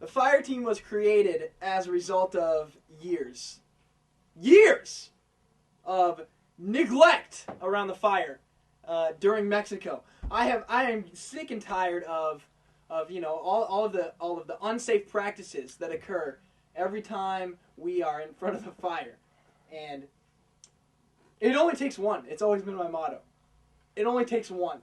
The fire team was created as a result of years of neglect around the fire during Mexico. I am sick and tired of all of the unsafe practices that occur every time we are in front of the fire. And it only takes one. It's always been my motto. It only takes one.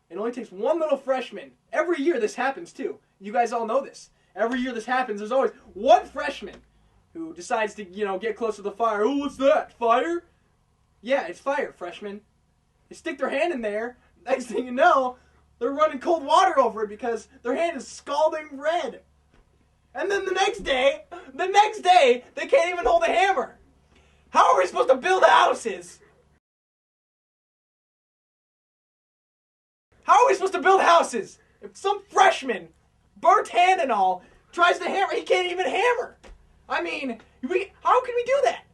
It only takes one little freshman. Every year this happens too. You guys all know this. Every year this happens. There's always one freshman who decides to, get close to the fire. Oh, what's that? Fire? Yeah, it's fire, freshman. They stick their hand in there. Next thing you know, they're running cold water over it because their hand is scalding red. And then the next day, they can't even hold a hammer. How are we supposed to build houses? How are we supposed to build houses if some freshman, burnt hand and all, tries to hammer? He can't even hammer. I mean, how can we do that?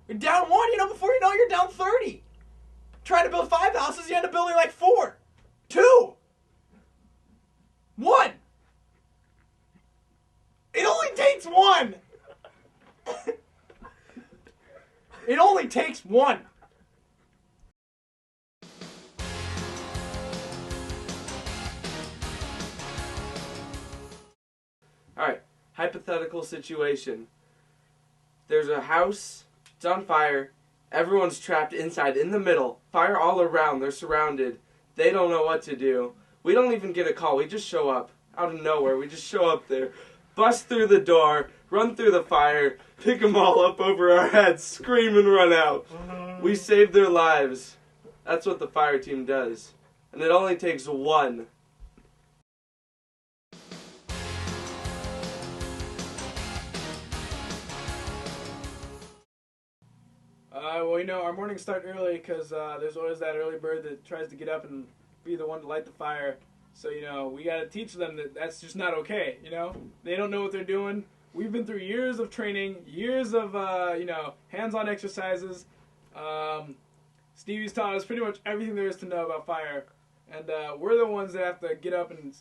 You're down one, before you know it, you're down 30. Trying to build 5 houses, you end up building like 4. 2. 1. It only takes one. It only takes one. Alright, hypothetical situation. There's a house, it's on fire, everyone's trapped inside, in the middle, fire all around, they're surrounded, they don't know what to do. We don't even get a call, we just show up, out of nowhere, we just show up there, bust through the door, run through the fire, pick them all up over our heads, scream and run out. We save their lives. That's what the fire team does. And it only takes one. Well, our mornings start early because there's always that early bird that tries to get up and be the one to light the fire. So, we got to teach them that that's just not okay, They don't know what they're doing. We've been through years of training, years of, hands-on exercises. Stevie's taught us pretty much everything there is to know about fire. And we're the ones that have to get up and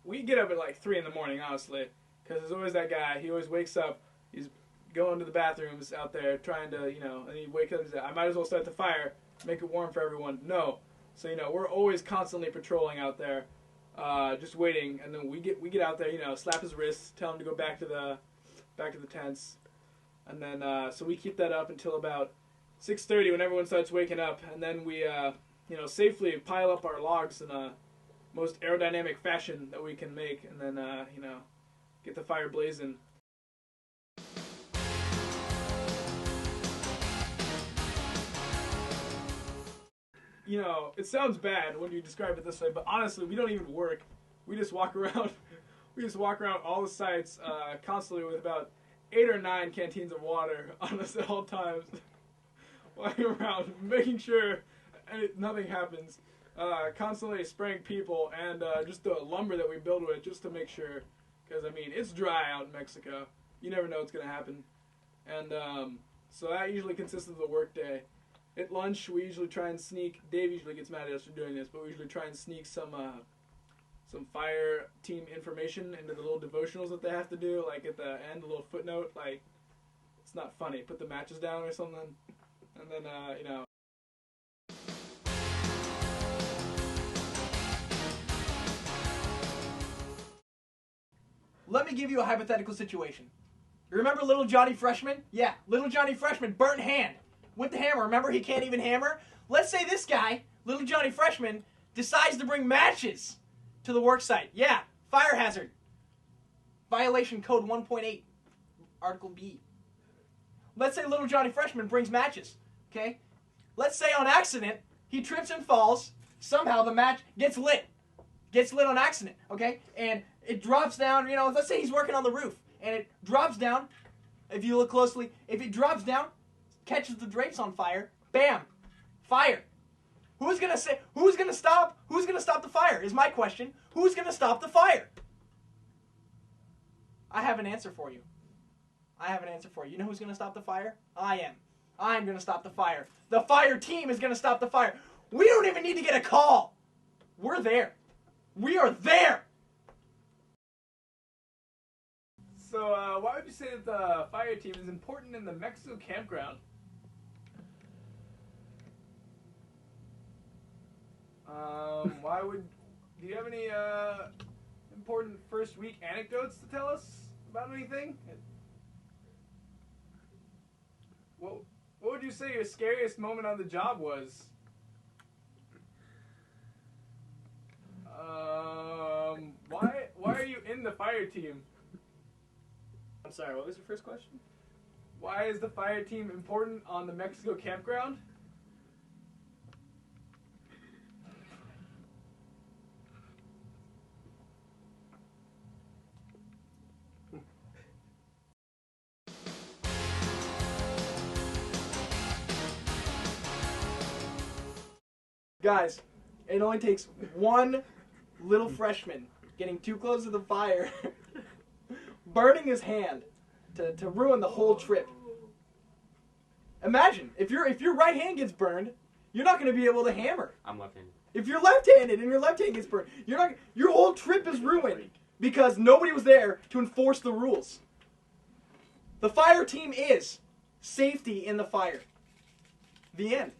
we get up at like 3 in the morning, honestly. Because there's always that guy. He always wakes up. He's going to the bathrooms out there trying to, and he wakes up and says, I might as well start the fire, make it warm for everyone. No. So, we're always constantly patrolling out there, just waiting. And then we get out there, slap his wrists, tell him to go back to the tents. And then, so we keep that up until about 6:30 when everyone starts waking up. And then we, safely pile up our logs in a most aerodynamic fashion that we can make. And then, get the fire blazing. It sounds bad when you describe it this way, but honestly, we don't even work. We just walk around. We just walk around all the sites constantly with about 8 or 9 canteens of water on us at all times, walking around, making sure nothing happens. Constantly spraying people and just the lumber that we build with, just to make sure. Because it's dry out in Mexico. You never know what's gonna happen, and so that usually consists of the work day. At lunch, we usually try and sneak. Dave usually gets mad at us for doing this, but we usually try and sneak some fire team information into the little devotionals that they have to do. Like at the end, a little footnote, like it's not funny. Put the matches down or something, and then let me give you a hypothetical situation. You remember little Johnny Freshman? Yeah, little Johnny Freshman, burnt hand with the hammer. Remember, he can't even hammer? Let's say this guy, little Johnny Freshman, decides to bring matches to the work site. Yeah, fire hazard. Violation code 1.8, Article B. Let's say little Johnny Freshman brings matches, okay? Let's say on accident, he trips and falls. Somehow the match gets lit. Gets lit on accident, okay? And it drops down, you know, let's say he's working on the roof. And it drops down, if you look closely, if it drops down, catches the drapes on fire, bam, fire. Who's gonna stop the fire is my question. Who's gonna stop the fire? I have an answer for you. You know who's gonna stop the fire? I am. I'm gonna stop the fire. The fire team is gonna stop the fire. We don't even need to get a call. We're there. We are there. So, why would you say that the fire team is important in the Mexico campground? Do you have any important first week anecdotes to tell us about anything? What would you say your scariest moment on the job was? Why are you in the fire team? I'm sorry, what was your first question? Why is the fire team important on the Mexico campground? Guys, it only takes one little freshman getting too close to the fire, burning his hand to ruin the whole trip. Imagine, if your right hand gets burned, you're not going to be able to hammer. I'm left-handed. If you're left-handed and your left hand gets burned, your whole trip is ruined because nobody was there to enforce the rules. The fire team is safety in the fire. The end.